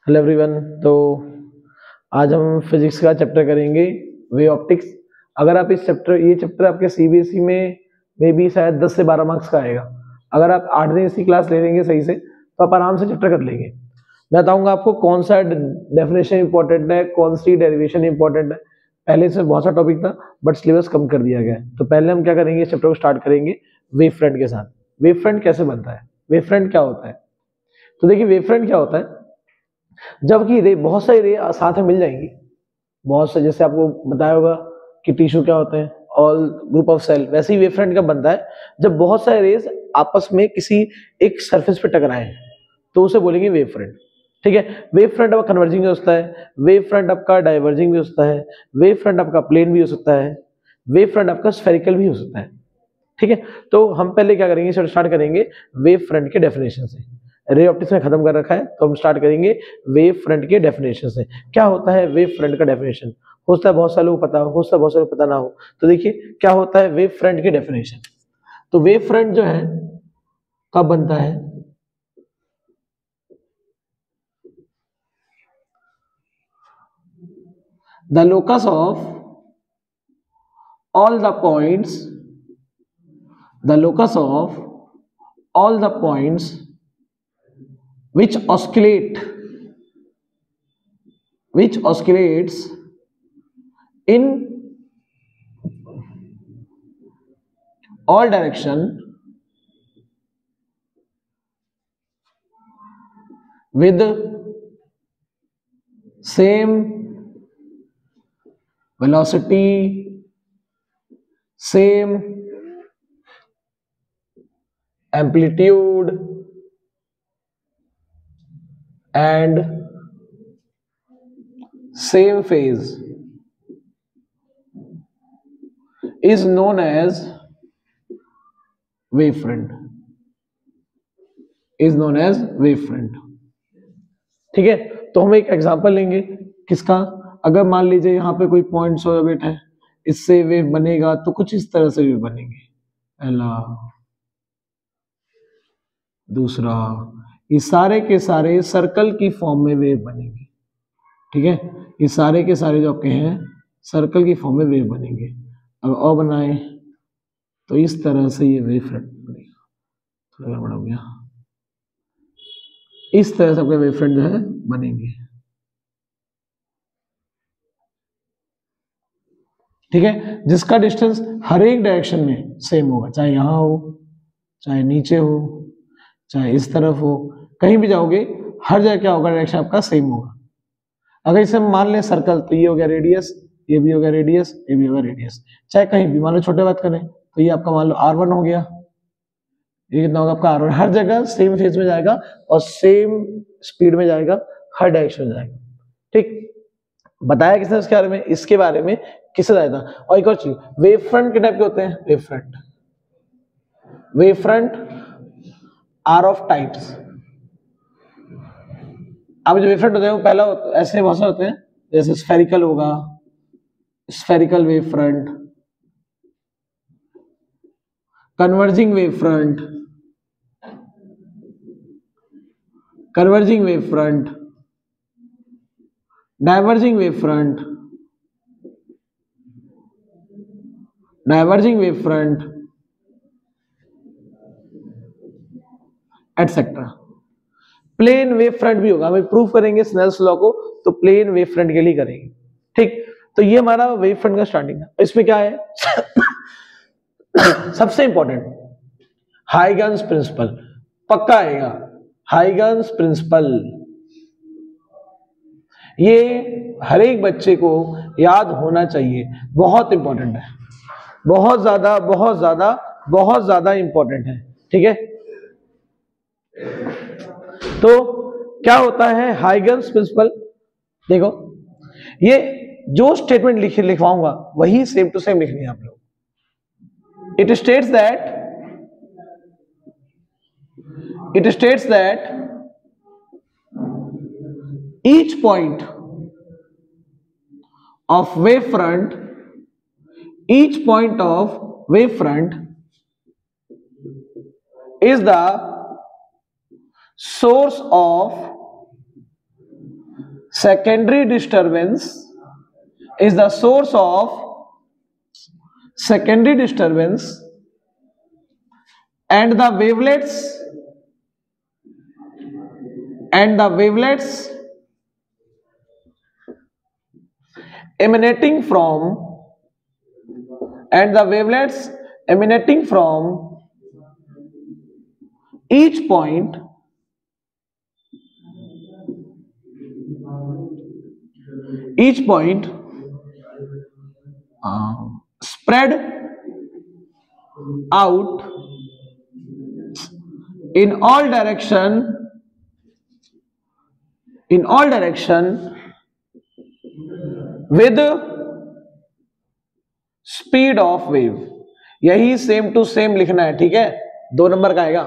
Hello everyone. तो आज हम फिजिक्स का चैप्टर करेंगे वे ऑप्टिक्स। अगर आप ये चैप्टर आपके सीबीएसई में भी शायद 10 से 12 मार्क्स का आएगा। अगर आप 8 दिन इसकी क्लास ले लेंगे सही से तो आप आराम से चैप्टर कर लेंगे। मैं बताऊंगा आपको कौन सा डेफिनेशन इंपॉर्टेंट है, कौन सी डेरिवेशन इंपॉर्टेंट है। पहले इसमें बहुत सा टॉपिक था बट सिलेबस कम कर दिया गया है। तो पहले हम क्या करेंगे, इस चैप्टर को स्टार्ट करेंगे वेव फ्रंट के साथ। वेव फ्रंट कैसे बनता है, वेव फ्रंट क्या होता है। तो देखिए वेव फ्रंट क्या होता है, जबकि रे बहुत सारी रे साथ में मिल जाएंगी। बहुत से, जैसे आपको बताया होगा कि टिश्यू क्या होते हैं, ऑल ग्रुप ऑफ सेल, वैसे ही वेव फ्रंट का बनता है जब बहुत सारे रेस आपस में किसी एक सरफेस पे टकराए तो उसे बोलेंगे वेव फ्रंट। ठीक है, वेव फ्रंट आपका कन्वर्जिंग भी हो सकता है, वेव फ्रंट आपका डाइवर्जिंग भी हो सकता है, वेव फ्रंट आपका प्लेन भी हो सकता है, वेव फ्रंट आपका स्फेरिकल भी हो सकता है। ठीक है, तो हम पहले क्या करेंगे, स्टार्ट करेंगे वेव फ्रंट के डेफिनेशन से। रे ऑप्टिक्स में खत्म कर रखा है तो हम स्टार्ट करेंगे वेव फ्रंट के डेफिनेशन से। क्या होता है वेव फ्रंट का डेफिनेशन, हो सकता है बहुत सारे लोग पता हो सकता है बहुत सारे लोग पता ना हो। तो देखिए क्या होता है वेव फ्रंट के डेफिनेशन। तो वेव फ्रंट जो है कब बनता है, the locus of all the points, the locus of all the points which oscillates in all direction with same velocity, same amplitude and same phase is known as wavefront, is known as wavefront। ठीक है, तो हम एक example लेंगे किसका, अगर मान लीजिए यहाँ पे कोई पॉइंट ऑर्बिट है, इससे वेव बनेगा तो कुछ इस तरह से वेव बनेंगे। पहला, दूसरा, ये सारे के सारे सर्कल की फॉर्म में वेव बनेंगे। ठीक है, ये सारे के सारे जो आपके हैं सर्कल की फॉर्म में वेव बनेंगे। अब और बनाए तो इस तरह से ये वेव फ्रंट बनेगा। थोड़ा बड़ा हो गया, इस तरह से आपके वेव फ्रंट जो है बनेंगे। ठीक है, जिसका डिस्टेंस हर एक डायरेक्शन में सेम होगा, चाहे यहां हो, चाहे नीचे हो, चाहे इस तरफ हो, कहीं भी जाओगे हर जगह क्या होगा, डायरेक्शन आपका सेम होगा। अगर इसे हम मान लें सर्कल, तो ये हो गया रेडियस, ये भी होगा रेडियस, ये भी होगा रेडियस। चाहे कहीं भी मान लो छोटे बात करें तो ये आपका मान लो R1 हो गया, ये कितना होगा आपका R1। हर जगह सेम फेज में जाएगा और सेम स्पीड में जाएगा, हर डायरेक्शन में जाएगा। ठीक, बताया किसने इसके बारे में, इसके बारे में किससे बताया था। और एक और चीज, वेव फ्रंट के टाइप के होते हैं। Wave front are of types. अब जो वेव फ्रंट होते हैं वो पहला ऐसे बहुत से होते हैं, जैसे स्फेरिकल होगा, spherical wave front, converging wave front, converging wave front, diverging wave front, diverging wave front, etcetera. Plane wave front भी होगा, हम प्रूफ करेंगे स्नेल्स लॉ को, तो प्लेन वेव फ्रंट के लिए करेंगे। ठीक, तो ये हमारा वेव फ्रंट का स्टार्टिंग है। इसमें क्या है सबसे इंपॉर्टेंट हाइगन्स प्रिंसिपल, पक्का आएगा हाइगन्स प्रिंसिपल। ये हर एक बच्चे को याद होना चाहिए, बहुत इंपॉर्टेंट है, बहुत ज्यादा बहुत ज्यादा बहुत ज्यादा इंपॉर्टेंट है। ठीक है, तो क्या होता है हाइगन्स प्रिंसिपल। देखो, ये जो स्टेटमेंट लिखवाऊंगा वही सेम टू सेम लिखनी है आप लोग। It states that each point of wavefront, each point of wavefront is the source of secondary disturbance is the source of secondary disturbance and the wavelets emanating from each point spread out in all direction with speed of wave. यही same to same लिखना है, ठीक है। 2 number का आएगा,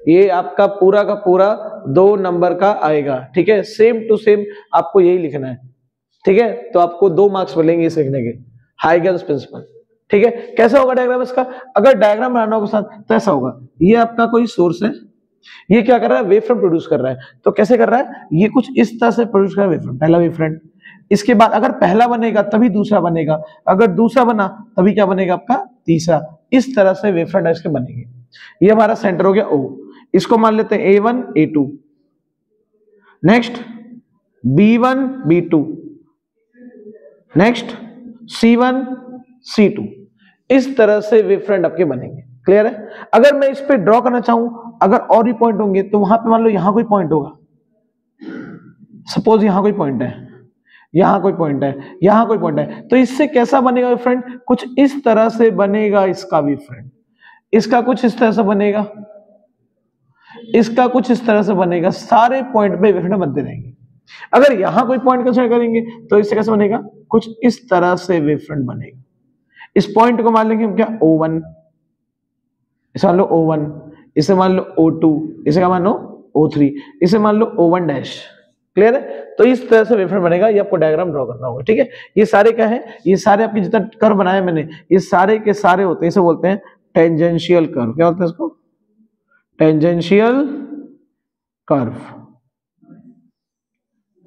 ये आपका पूरा का पूरा 2 नंबर का आएगा, ठीक है। सेम टू सेम आपको यही लिखना है, ठीक है। तो आपको 2 मार्क्स मिलेंगे इस लिखने के, हाइगन्स प्रिंसिपल, ठीक है। कैसा होगा डायग्राम इसका? अगर डायग्राम बनाना होगा साथ तो ऐसा होगा, ये आपका कोई सोर्स है, ये क्या कर रहा है, वेव फ्रंट प्रोड्यूस कर रहा है। तो कैसे कर रहा है, ये कुछ इस तरह से प्रोड्यूस कर रहा है वेव फ्रंट, पहला वेव फ्रंट। इसके बाद अगर पहला बनेगा तभी दूसरा बनेगा, अगर दूसरा बना तभी क्या बनेगा आपका तीसरा। इस तरह से वेव फ्रंट इसके बनेंगे। ये हमारा सेंटर हो गया O, इसको मान लेते हैं A1 A2, next B1 B2, next C1 C2। इस तरह से वेव फ्रंट आपके बनेंगे, क्लियर है। अगर मैं इस पे ड्रॉ करना चाहूं, अगर और भी पॉइंट होंगे तो वहां पे मान लो यहां कोई पॉइंट होगा, सपोज यहां कोई पॉइंट है, यहां कोई पॉइंट है, यहां कोई पॉइंट है, तो इससे कैसा बनेगा वेव फ्रंट? कुछ इस तरह से बनेगा इसका वेव फ्रंट, इसका कुछ इस तरह से बनेगा, इसका कुछ इस तरह से बनेगा। सारे पॉइंट पे वेव फ्रंट बनते रहेंगे। अगर यहां कोई पॉइंट कंसीडर करेंगे तो इससे कैसे बनेगा? कुछ इस तरह से वेव फ्रंट बनेगा। इस पॉइंट को मान लेंगे हम क्या, O1, इसे मान लो O1, इसे मान लो O2, इसे क्या मान लो O3, इसे मान लो O1 डैश, क्लियर है। तो इस तरह से वेव फ्रंट बनेगा, ये आपको डायग्राम ड्रॉ करना होगा, ठीक है। ये सारे क्या है, ये सारे आपके जितना कर्व बनाए मैंने, ये सारे के सारे होते हैं, इसे बोलते हैं टेंजेंशियल कर्व। क्या बोलते हैं इसको? टेंजेंशियल कर्व,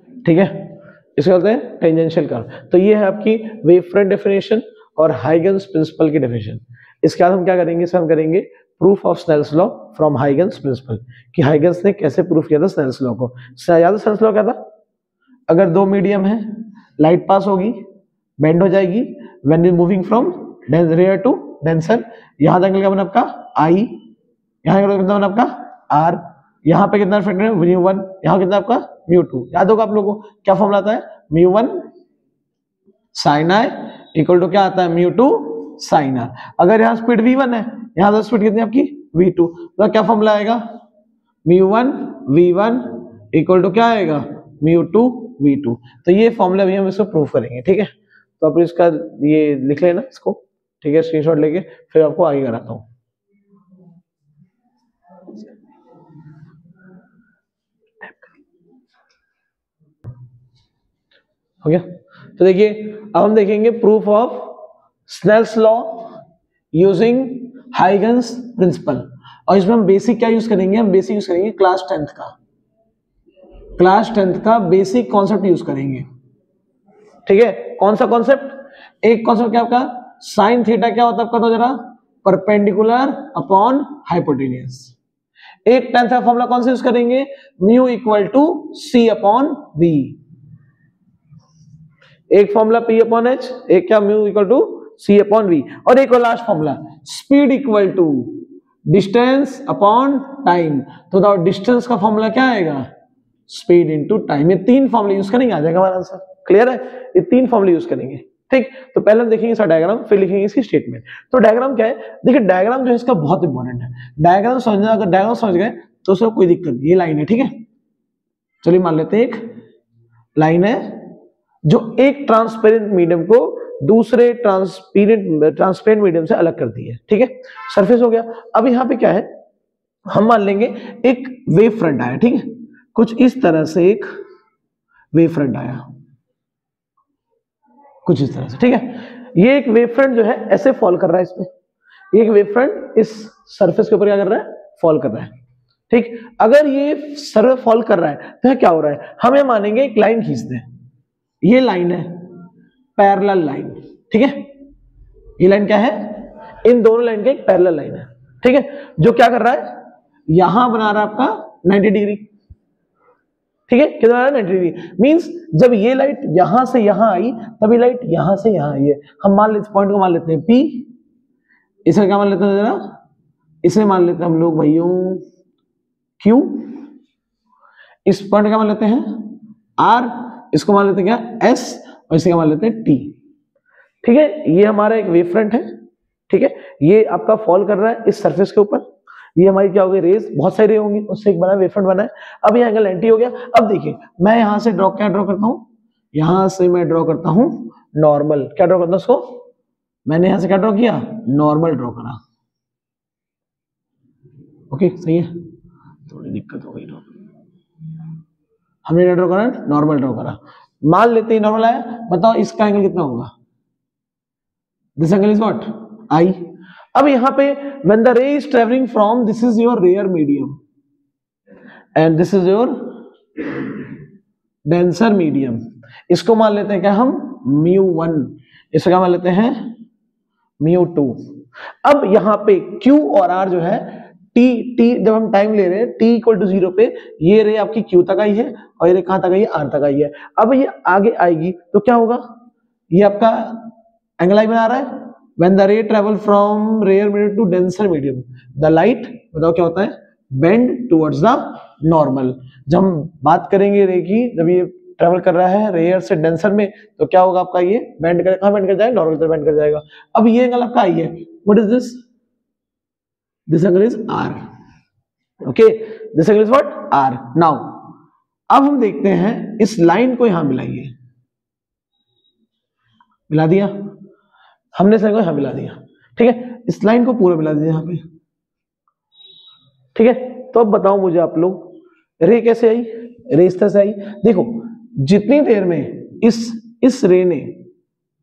ठीक है, इसे बोलते हैं टेंजेंशियल कर्व। तो ये है आपकी वेव फ्रंट डेफिनेशन और हाइगन्स प्रिंसिपल की डेफिनेशन। इसके बाद हम क्या करेंगे, इसमें हम करेंगे proof of Snell's law from Huygens principle, कि हाइगन्स ने कैसे प्रूफ किया था स्नेल्स लॉ को। याद है स्नेल्स लॉ क्या था? अगर 2 मीडियम है, लाइट पास होगी, बेंड हो जाएगी, when is moving from rare to denser, यहां तक क्या बना आपका I, यहां कितना बना आपका R, यहाँ पे कितना इफेक्ट है μ1, यहाँ कितना आपका μ2। याद होगा आप लोगों को क्या फॉर्मूला आता है, μ1 sin I इक्वल टू क्या आता है μ2 sin R। अगर यहाँ स्पीड v1 है, यहाँ तो स्पीड कितनी आपकी v2, तो क्या फॉर्मूला आएगा, μ1 v1 इक्वल टू क्या आएगा μ2 v2। तो ये फॉर्मूला भी हम इसको प्रूव करेंगे, ठीक है। तो आप इसका ये लिख लेना इसको, ठीक है, स्क्रीनशॉट लेके फिर आपको आगे कराता हूँ। हो गया। तो देखिए अब हम देखेंगे proof of Snell's law using Huygens principle, और इसमें हम बेसिक क्या यूज करेंगे, हम बेसिक यूज करेंगे क्लास 10th का बेसिक कॉन्सेप्ट यूज करेंगे, ठीक है। कौन सा कॉन्सेप्ट? एक कॉन्सेप्ट क्या आपका, साइन थीटा क्या होता है आपका, तो जरा परपेंडिकुलर अपॉन हाइपोटेन्यूज। एक 10th का फॉर्मूला कौन सा यूज करेंगे, mu equal to C upon V. एक फॉर्मूला P अपॉन H, एक क्या mu equal to C upon V, और एक और last formula speed equal to distance upon time. तो डिस्टेंस का फॉर्मूला क्या आएगा, स्पीड इनटू टाइम। ये 3 फॉर्मूले यूज करेंगे, आ जाएगा हमारा आंसर, क्लियर है। ये 3 फॉर्मूले यूज करेंगे, ठीक। तो पहले हम देखेंगे इसका डायग्राम, फिर लिखेंगे इसकी स्टेटमेंट। तो डायग्राम क्या है, देखिए डायग्राम जो है इसका बहुत इंपॉर्टेंट है। डायग्राम समझना, अगर डायग्राम समझ गए तो उसमें कोई दिक्कत नहीं। ये लाइन है, ठीक है, चलिए मान लेते हैं एक लाइन है जो एक ट्रांसपेरेंट मीडियम को दूसरे ट्रांसपेरेंट मीडियम से अलग करती है, ठीक है। सरफेस हो गया। अब यहाँ पे क्या है, हम मान लेंगे एक वेव फ्रंट आया, ठीक है, कुछ इस तरह से एक वेव फ्रंट आया, कुछ इस तरह से, ठीक है। ये एक वेव फ्रंट जो है ऐसे फॉल कर रहा है, इसमें एक वेव फ्रंट इस सरफेस के ऊपर क्या कर रहा है, फॉल कर रहा है, ठीक, अगर ये सर्वे फॉल कर रहा है तो क्या हो रहा है, हम ये मानेंगे एक लाइन खींचते हैं, ये लाइन है पैरेलल लाइन, ठीक है, ये लाइन क्या है, इन दोनों लाइन का एक पैरेलल लाइन है, ठीक है, जो क्या कर रहा है, यहां बना रहा है आपका 90 डिग्री, ठीक है, कितना आ रहा है 90 डिग्री, मींस जब ये लाइट यहां से यहां आई तभी लाइट यहां से यहां आई है। हम मान लेते पॉइंट को मान लेते हैं P, इसे क्या मान लेते हैं जरा, इसे मान लेते हैं हम लोग भाइयों Q, इस पॉइंट क्या मान लेते हैं R, इसको मान लेते हैं क्या S, और इसे क्या मान लेते हैं T, ठीक है, ये हमारा एक वेव फ्रंट है, ठीक है, ये आपका फॉल कर रहा है इस सरफेस के ऊपर, ये हमारी क्या हो गई रेज, बहुत सारी रे होंगी, उससे एक बना वेव फ्रंट बना है। अब ये एंगल 90 हो गया। अब देखिए मैं यहां से ड्रॉ क्या ड्रॉ करता हूं, यहां से मैं ड्रॉ करता हूं नॉर्मल, क्या ड्रॉ करता हूं उसको, मैंने यहां से क्या ड्रॉ किया, नॉर्मल ड्रॉ करा, ओके सही है, थोड़ी दिक्कत हो गई, हमने क्या ड्रॉ करा, नॉर्मल ड्रॉ करा, मान लेते हैं नॉर्मल आया, बताओ इसका एंगल कितना होगा, this angle is what I. अब यहां पे when the ray is traveling from, this is your rare medium and this is your denser medium, इसको मान लेते हैं क्या हम μ1, इसको क्या मान लेते हैं μ2। अब यहां पे Q और R जो है T जब हम टाइम ले रहे हैं T इक्वल टू 0 पे, ये रे आपकी Q तक आई है और ये रे कहां तक आई है, R तक आई है। अब ये आगे आएगी तो क्या होगा, ये आपका एंगल आई बना रहा है, when the ray travel from rare medium to denser medium, the light, बताओ क्या होता है, bend towards the normal। जब हम बात करेंगे रे की, जब ये ट्रेवल कर रहा है रेयर से डेंसर में, तो क्या होगा आपका, ये बेंड कर, कहां बेंड कर जाएगा, नॉर्मल तरफ बेंड कर जाएगा। अब ये एंगल आपका आई है, what is this, this angle is R, okay, this angle is what R। Now अब हम देखते हैं इस लाइन को यहां मिलाइए, मिला दिया हमने, इस लाइन को यहां मिला दिया, ठीक है, इस लाइन को पूरा मिला दिया यहां पे, ठीक है। तो अब बताओ मुझे आप लोग, रे कैसे आई, रे इस तरह से आई, देखो जितनी देर में इस रे ने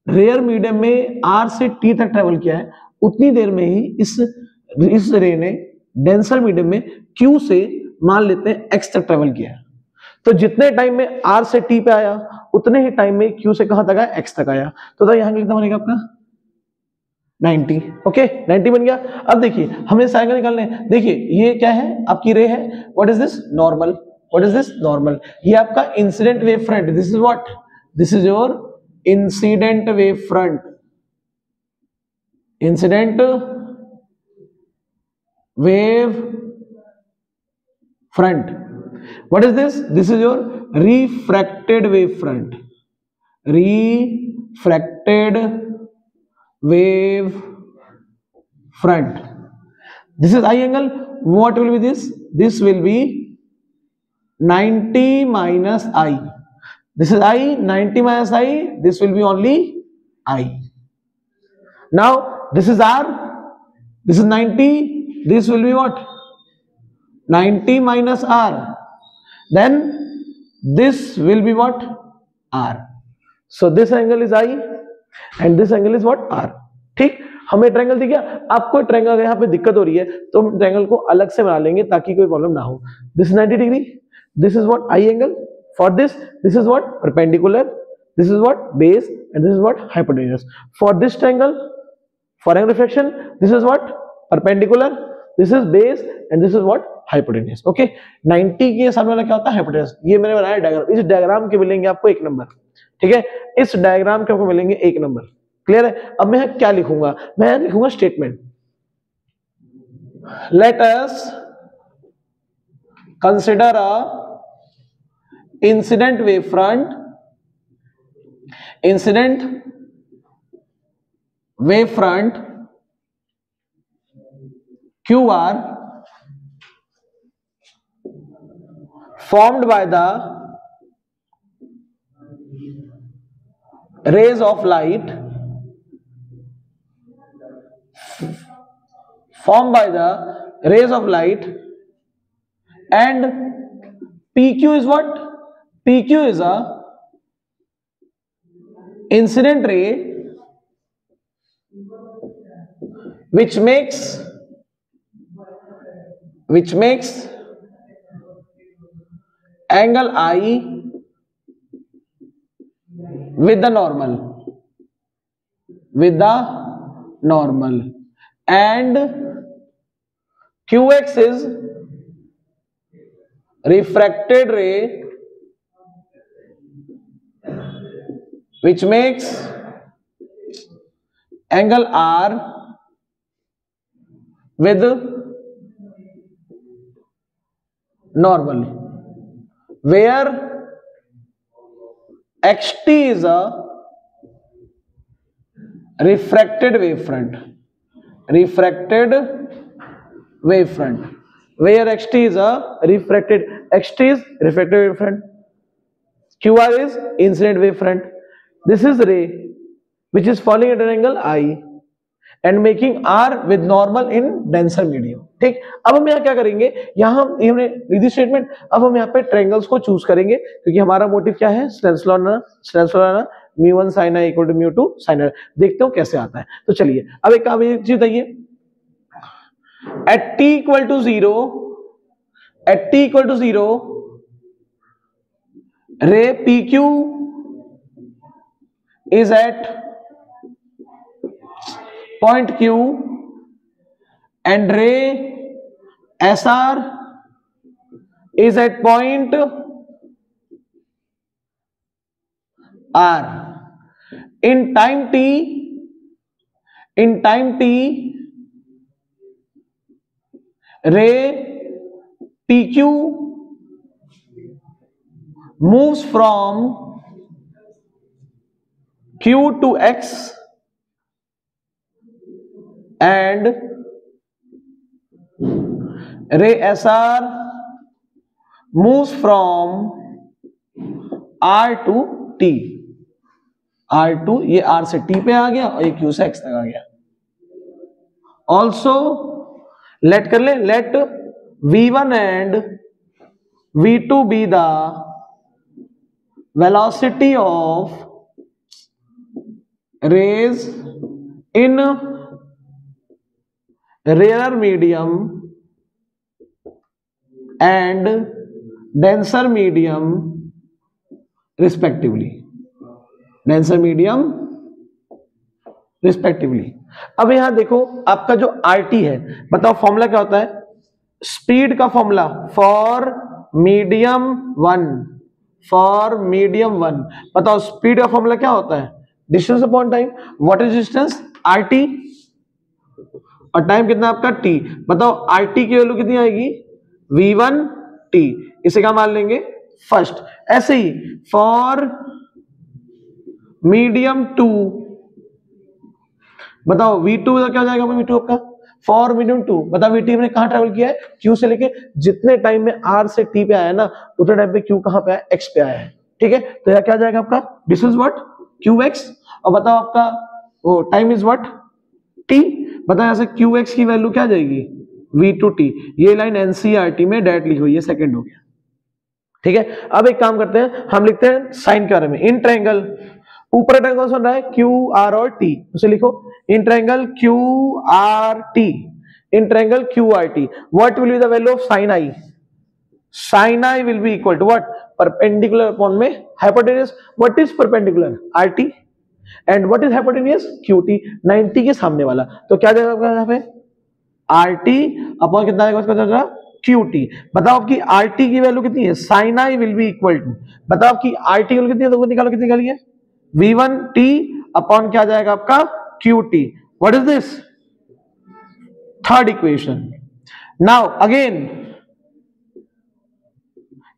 रेयर मीडियम में R से T तक ट्रेवल किया है, उतनी देर में ही इस रे ने डेंसर मीडियम में Q से मान लेते हैं X तक ट्रेवल किया है। तो जितने टाइम में R से T पे आया, उतने ही टाइम में Q से कहां तक आया, X तक आया। तो यहां कितना बनेगा आपका 90, ओके 90 बन गया। अब देखिए हमें एंगल निकालने हैं, देखिए ये क्या है, आपकी रे है, what is this, normal, what is this, normal, ये आपका incident wave front, this is what, this is your incident wave front, incident wave front, what is this, this is your refracted wave front, refracted wave front, this is I angle, what will be this, this will be 90 minus I, this is I, 90 minus I, this will be only I। now this is R, this is 90, this will be what, 90 minus R, then this will be what, R, so this angle is I and this angle is what, R, ठीक। हमें triangle दिख गया, आपको triangle अगर यहाँ पे दिक्कत हो रही है तो हम ट्रायंगल को अलग से बना लेंगे ताकि कोई प्रॉब्लम ना हो। This is 90 degree, this is what I angle, for this is what perpendicular, this is what base and this is what hypotenuse. For this triangle, for angle reflection, this is what perpendicular, this is base and this is what hypotenuse, okay. 90 के सामने वाला क्या होता है, hypotenuse. ये मैंने बनाया diagram, इस डायग्राम के मिलेंगे आपको 1 नंबर, ठीक है, इस डायग्राम के आपको मिलेंगे 1 नंबर, क्लियर है। अब मैं क्या लिखूंगा, मैं लिखूंगा statement, let us consider a incident wave front, incident wave front QR formed by the rays of light, formed by the rays of light, and PQ is what, PQ is a incident ray which makes angle I with the normal and qx is refracted ray which makes angle r with normal, where xt is a refracted wavefront, where xt is a refracted wavefront, qr is incident wavefront. This is ray which is falling at an angle I and making r with normal in denser medium. ठीक, अब हम यहाँ क्या करेंगे, यहाँ हमने लीदी statement, अब हम यहाँ पे ट्रायंगल्स को चूज करेंगे क्योंकि हमारा मोटिव क्या है, स्नेल्स लॉ ना μ1 sin i equal to μ2 sin r. देखते हो कैसे आता है. तो चलिए अब एक काम चीज बताइए, at t equal to 0 ray pq is at point q and ray sr is at point r. In time t ray pq moves from q to x and ray sr moves from r to t. r2 ये r से t पे आ गया और ये q से x तक आ गया. Also let कर ले, let v1 and v2 be the velocity of rays in rarer medium and denser medium respectively. अब यहां देखो आपका जो RT है, बताओ फॉर्मूला क्या होता है, स्पीड का फॉर्मूला फॉर मीडियम वन, बताओ स्पीड का फॉर्मूला क्या होता है, distance upon time. What is distance, RT, और टाइम कितना आपका t. बताओ RT की वैल्यू कितनी आएगी, v1t. इसे क्या मान लेंगे, फर्स्ट. ऐसे ही फॉर मीडियम 2, बताओ v2 क्या हो जाएगा, v2 आपका फॉर मीडियम 2. बताओ vt ने कहां ट्रेवल किया है, q से लेके जितने टाइम में r से t पे आया ना, उतने टाइम पे q कहां पे आया, x पे आया है. ठीक है, तो यह क्या जाएगा आपका, दिस इज व्हाट qx. और बताओ आपका वो टाइम इज व्हाट t. बताओ यहां से qx की वैल्यू क्या जाएगी, v2t. ये लाइन एनसीईआरटी में डायरेक्ट लिखी हुई है, सेकंड हो गया. ठीक है, अब एक काम करते हैं, हम लिखते हैं साइन के बारे में. इन ट्रायंगल, ऊपर ट्रायंगल बन रहा है क्यू आर और टी, उसे लिखो in triangle Q R T, in triangle Q R T. What will be the value of sine I, sine I will be equal to what, perpendicular upon में hypotenuse. What is perpendicular, R T, and what is hypotenuse, Q T, 90 के सामने वाला. तो क्या जाएगा यहाँ पे, R T upon कितना आएगा, क्यू टी. बताओ आपकी आर टी की वैल्यू कितनी है, sine I will be equal to, बताओ आपकी आर टी की वैल्यू कितनी है, तो निकालो कितनी निकाली है, v1t अपॉन क्या जाएगा आपका, qt. What is this, third equation. Now again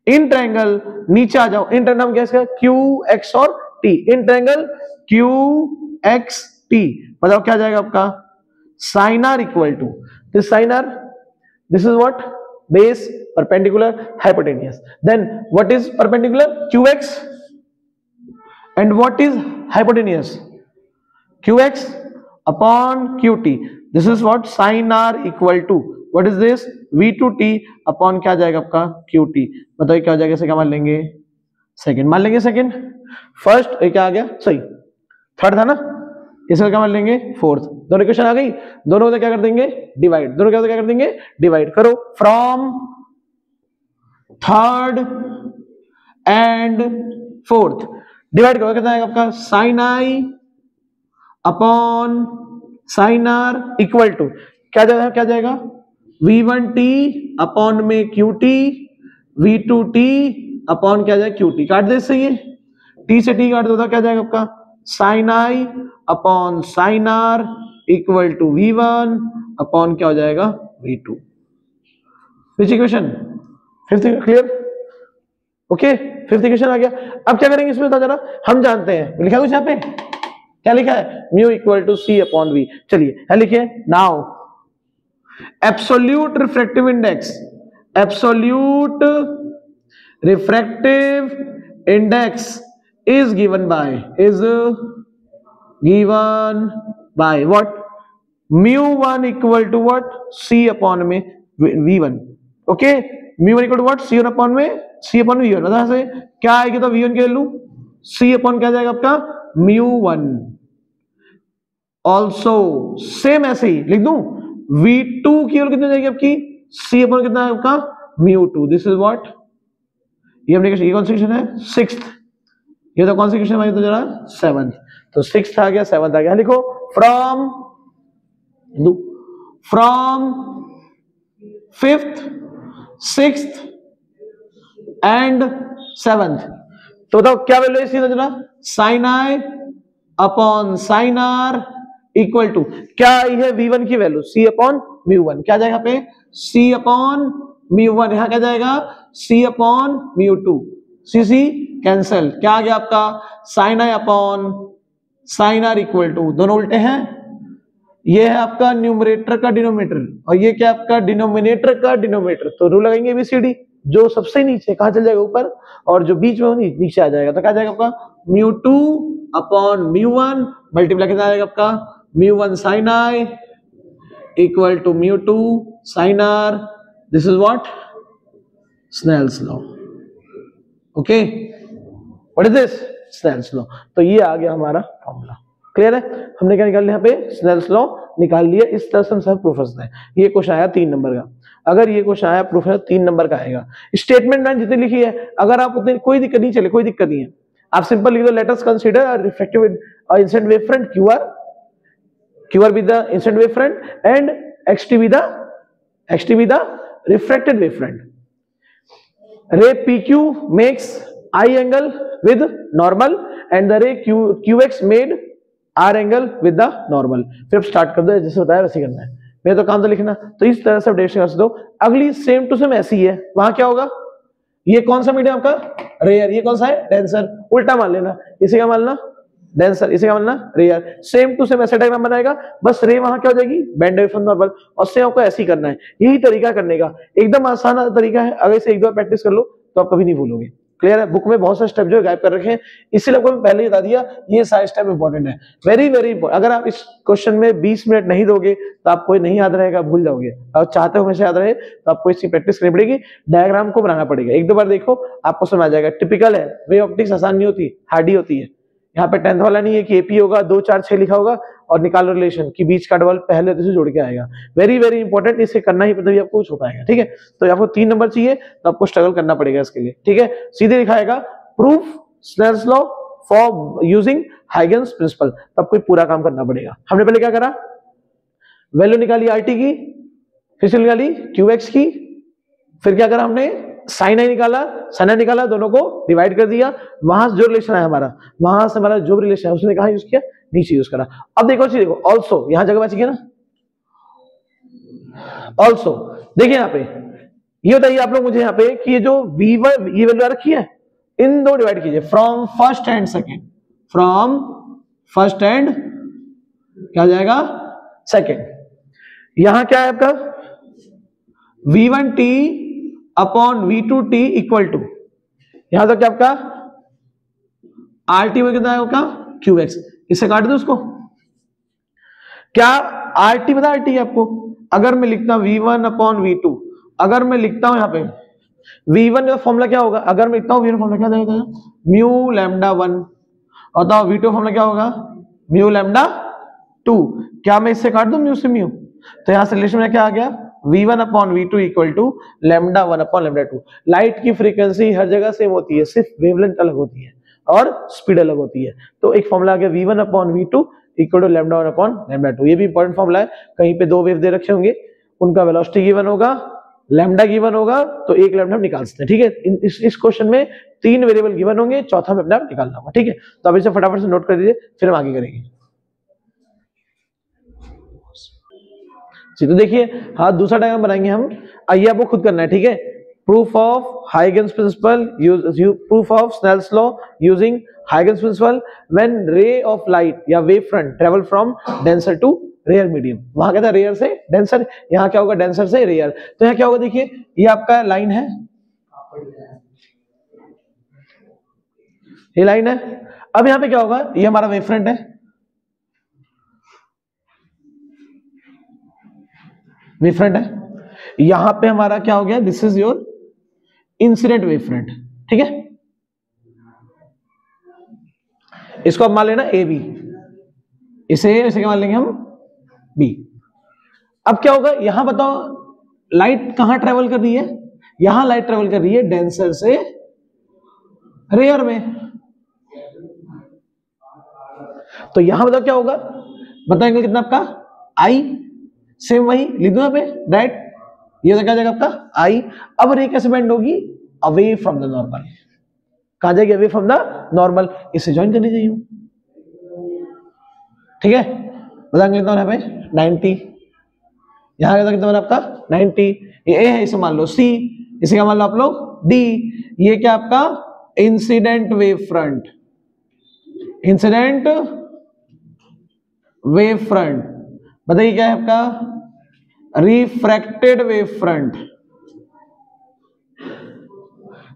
in triangle, नीचे आ जाओ, इन ट्रायंगल क्या, qx और t, इन ट्रायंगल qxt. बताओ क्या जाएगा आपका, sin r equal to this, sin r, this is what, base, perpendicular, hypotenuse. Then what is perpendicular, qx, and what is hypotenuse, qx upon qt. This is what, sin r equal to, what is this, v2t upon क्या जाएगा आपका, qt. बताइए क्या हो जाएगा, इसे क्या मान लेंगे, सेकंड मान लेंगे, सेकंड. फर्स्ट क्या आ गया, सही, थर्ड था ना, इसका क्या मान लेंगे, फोर्थ. दोनों इक्वेशन आ गई, दोनों को क्या कर देंगे, डिवाइड. दोनों क्या कर देंगे, डिवाइड करो. From third and fourth. Divide करो, कितना आएगा आपका sine I upon sine are equal to क्या जाएगा v1t अपॉन में qt, v2t अपॉन क्या जाएगा qt। काट दे इससे, ये t से t काट दो तो क्या जाएगा आपका sine I upon sine are equal to v1 upon क्या हो जाएगा v2। Which equation? Fifth. Clear? Okay, fifth equation आ गया। अब क्या करेंगे इसमें, जरा हम जानते हैं, लिखा कुछ यहाँ पे, क्या लिखा है, mu equal to C upon v. चलिए क्या लिखिए, now absolute refractive index, absolute refractive index is given by what, μ1 equal to what, c upon में v1। Okay, μ1 equal to what, c upon में सी अपॉन v1। मतलब से क्या आएगी, तो v1 की वैल्यू सी अपॉन क्या जाएगा आपका μ1। ऑल्सो सेम ऐसे ही लिख दूं, v2 की वैल्यू कितनी जाएगी आपकी, सी अपॉन कितना है आपका μ2। दिस इज व्हाट, ये हमने ये कौन सी क्वेश्चन है, सिक्स्थ। ये तो कौन सी क्वेश्चन है, तो जरा सेवंथ। तो सिक्स्थ आ गया, सेवंथ आ गया। लिखो from fifth, sixth and seventh. तो बताओ क्या वैल्यू है इसकी, तो जरा sine I upon sine are equal to क्या आई है, v1 की वैल्यू c अपॉन μ1। क्या जाएगा पे c अपॉन μ1, यहां क्या जाएगा c अपॉन μ2, c कैंसल। क्या आ गया आपका sine I upon sine are equal to, दोनों उल्टे हैं, ये है आपका न्यूमरेटर का डिनोमिनेटर और ये क्या आपका डिनोमिनेटर का डिनोमिनेटर। तो रूल लगाएंगे एबीसीडी, जो सबसे नीचे कहां चल जाएगा, ऊपर, और जो बीच में हो नीचे आ जाएगा। तो क्या जाएगा आपका μ2 अपॉन μ1 मल्टीप्लाई कितना आएगा आपका μ1 sine I equal to μ2 sine R. This is what, Snell's law. Okay, what is this, Snell's law. तो ये आ गया हमारा फॉर्मूला। क्लियर है, हमने क्या निकाल लिया यहाँ पे, स्नेल्स लॉ निकाल लिया। इस तरह से हम सब प्रूफ हैं। ये क्वेश्चन आया 3 नंबर का, अगर ये क्वेश्चन आया प्रूफ है 3 नंबर का आएगा। स्टेटमेंट मैंने जितनी लिखी है, अगर आप उतनी, कोई दिक्कत नहीं, चले कोई दिक्कत नहीं है, आप सिंपल लिख दो, let us consider refractive incident wave front QR with the incident wave front and XT with the refracted wave front. Ray PQ makes I angle with normal and the ray QX made R angle with the normal। फिर start कर दो, जैसे बताया वैसे करना है, मेरा तो काम तो लिखना। तो इस तरह से अपडेट कर दो। अगली सेम टू सेम ऐसी है, वहां क्या होगा, ये कौन सा मीडियम आपका रेयर, ये कौन सा है डेंसर। उल्टा मान लेना, इसे क्या मानना डेंसर, इसे क्या मानना रेयर। सेम टू सेम ऐसा डायग्राम बनाएगा, बस रे वहां क्या हो जाएगी बैंड अवे फ्रॉम नॉर्मल, और सेम आपको ऐसे ही करना है। यही तरीका करने का, एकदम आसान तरीका है। अगर इसे एक दो बार प्रैक्टिस कर लो तो आप कभी नहीं भूलोगे। क्लियर है, बुक में बहुत सारे स्टेप जो गायब कर रखे हैं, इसीलिए आपको पहले ही बता दिया, ये सारे स्टेप इंपॉर्टेंट है, वेरी वेरी इंपॉर्टेंट। अगर आप इस क्वेश्चन में 20 मिनट नहीं दोगे तो आपको नहीं याद रहेगा, भूल जाओगे। और चाहते हो हमेशा याद रहे तो आपको इसकी प्रैक्टिस करनी पड़ेगी, डायग्राम को बनाना पड़ेगा। एक दो बार देखो आपको समझ आ जाएगा। टिपिकल है, वे ऑप्टिक्स आसान नहीं होती, हार्ड होती है। यहाँ पे 10th वाला नहीं है कि एपी होगा 2 4 6 लिखा होगा और निकालो रिलेशन कि बीच का डबल पहले से जोड़ के आएगा। वेरी वेरी इंपॉर्टेंट, इसे करना ही तभी आपको कुछ हो पाएगा। ठीक है, तो आपको 3 नंबर चाहिए तो आपको स्ट्रगल करना पड़ेगा इसके लिए। ठीक है, सीधे लिखाएगा proof Snell's law for using Huygens principle, तो आपको पूरा काम करना पड़ेगा। हमने पहले क्या करा, वैल्यू निकाली आरटी की, फिर से निकाली क्यूएक्स की, फिर क्या करा हमने साइन आई निकाला, दोनों को डिवाइड कर दिया। वहां से जो रिलेशन है हमारा, वहां से हमारा जो रिलेशन है उसने कहा यूज किया, नीचे यूज करा। अब देखो चीज देखो, ऑल्सो यहां जगह बची है ना, ऑल्सो देखिए यहाँ पे, ये बताइए आप लोग मुझे यहाँ पे कि ये जो V1 ये वैल्यू रखी है, इन दो डिवाइड कीजिए, from first and second, from first and क्या जाएगा सेकेंड। यहां क्या है आपका V1t upon V2t equal to, यहां तक क्या आपका RT में कितना है आपका QX, इसे काट दो उसको। क्या RT बता RT आपको, अगर मैं लिखता हूं V1 अपॉन V2, अगर मैं लिखता हूं यहां पे V1 का फॉर्मूला क्या होगा, अगर मैं लिखता हूं V1 फॉर्मूला क्या जाएगा म्यू लैम्डा 1, और बताओ V2 फॉर्मूला क्या होगा म्यू लैम्डा 2। क्या मैं इससे काट दूं म्यू से म्यू, तो यहां से रिलेशन में क्या आ गया v1 upon v2 equal to lambda 1 upon lambda 2। Light की फ्रीक्वेंसी हर जगह सेम होती है, सिर्फ वेवलेंथ अलग होती है और स्पीड अलग होती है। तो एक फॉर्मूला आ गया v1 upon v2 equal to lambda 1 upon lambda 2। ये भी इंपॉर्टेंट फॉर्मूला है, कहीं पे दो वेव दे रखे होंगे, उनका वेलोसिटी गिवन होगा, लैम्डा गिवन होगा, तो एक लैम्डा हम निकाल सकते हैं। ठीक है, इस क्वेश्चन में 3 वेरिएबल गिवन होंगे, चौथा में अपने आप निकालना होगा। ठीक है, तो अब इसे फटाफट से नोट कर दीजिए, फिर हम आगे करेंगे। तो देखिए, हाँ दूसरा डायग्राम बनाएंगे हम, आइए आपको खुद करना है। ठीक है, proof of Huygens principle, proof of Snell's law using Huygens principle when ray of light या wave front travel from denser to rare medium. वहां क्या था, रेयर से डेंसर, यहाँ क्या होगा, डेंसर से रेयर। तो यहाँ क्या होगा, देखिए ये आपका लाइन है, ये लाइन है। अब यहाँ पे क्या होगा, ये हमारा वेव फ्रंट है, वेव फ्रंट है। यहां पे हमारा क्या हो गया, this is your incident wave front. ठीक है, इसको अब मान लेना ए बी, इसे क्या मान लेंगे हम, बी। अब क्या होगा, यहां बताओ लाइट कहां ट्रेवल कर रही है, यहां लाइट ट्रेवल कर रही है डेंसर से रेयर में। तो यहां बताओ क्या होगा, बताएंगे कितना आपका आई, सेम वही लिख दो यहाँ पे डायरेक्ट, ये तो क्या जाएगा आपका आई। अब रे कैसे बेंड होगी, अवे फ्रॉम द नॉर्मल। कहां जाएगी, अवे फ्रॉम द नॉर्मल, इसे ज्वाइन करनी चाहिए। ठीक है, बता लेता हूं यहाँ पे 90, यहाँ कितना बना आपका 90, ये ए है, इसे मान लो सी, इसे क्या मान लो आप लोग डी। ये क्या आपका incident wave front, incident wave front. बताइए क्या है आपका रिफ्रैक्टेड वेव फ्रंट,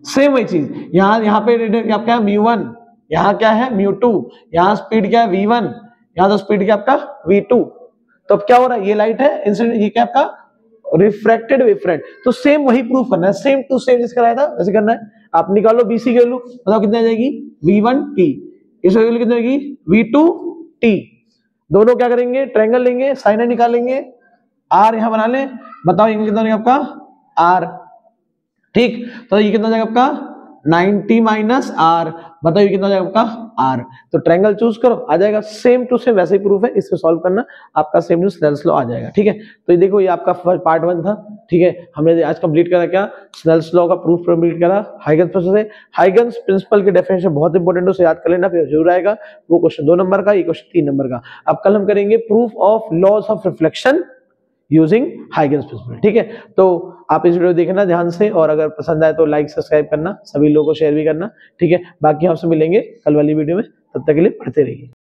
सेम वही चीज। यहाँ पे आपका है μ1, यहाँ क्या है μ2, यहाँ स्पीड क्या है v1, यहाँ तो स्पीड क्या आपका v2। तो अब क्या हो रहा है, ये लाइट है इंसिडेंट, ये क्या आपका रिफ्रैक्टेड वेव फ्रंट। तो सेम वही प्रूफ करना है, सेम टू सेम जिस कराया था वैसे करना है। आप निकालो बीसी की वैल्यू, बताओ कितनी आ जाएगी v1t, इस वैल्यू कितनी आएगी v2t। दोनों क्या करेंगे, ट्रायंगल लेंगे, साइन निकालेंगे, आर यहां बना लें, बताओ ये कितना आपका आर। ठीक, तो ये कितना जाएगा आपका 90 माइनस आर, बताइए कितना जाएगा आपका आर। तो ट्रायंगल चूज करो, आ जाएगा सेम टू सेम, वैसे ही प्रूफ है, इससे सॉल्व करना, आपका सेम टू स्नेल्स लॉ आ जाएगा। ठीक है, तो ये देखो, ये आपका पार्ट 1 था। ठीक है, हमने आज कंप्लीट करा क्या, स्नेल्स लॉ का प्रूफ कंप्लीट करा हाइगन्स प्रिंसिपल से। हाइगन्स प्रिंसिपल के डेफिनेशन बहुत इंपॉर्टेंट है, उसे याद कर लेना, फिर जरूर आएगा वो क्वेश्चन 2 नंबर का, ये क्वेश्चन 3 नंबर का। अब कल हम करेंगे proof of laws of reflection using Huygens principle. ठीक है, तो आप इस वीडियो देखना ध्यान से, और अगर पसंद आए तो लाइक सब्सक्राइब करना, सभी लोगों को शेयर भी करना। ठीक है, बाकी हमसे मिलेंगे कल वाली वीडियो में, तब तक के लिए पढ़ते रहिए।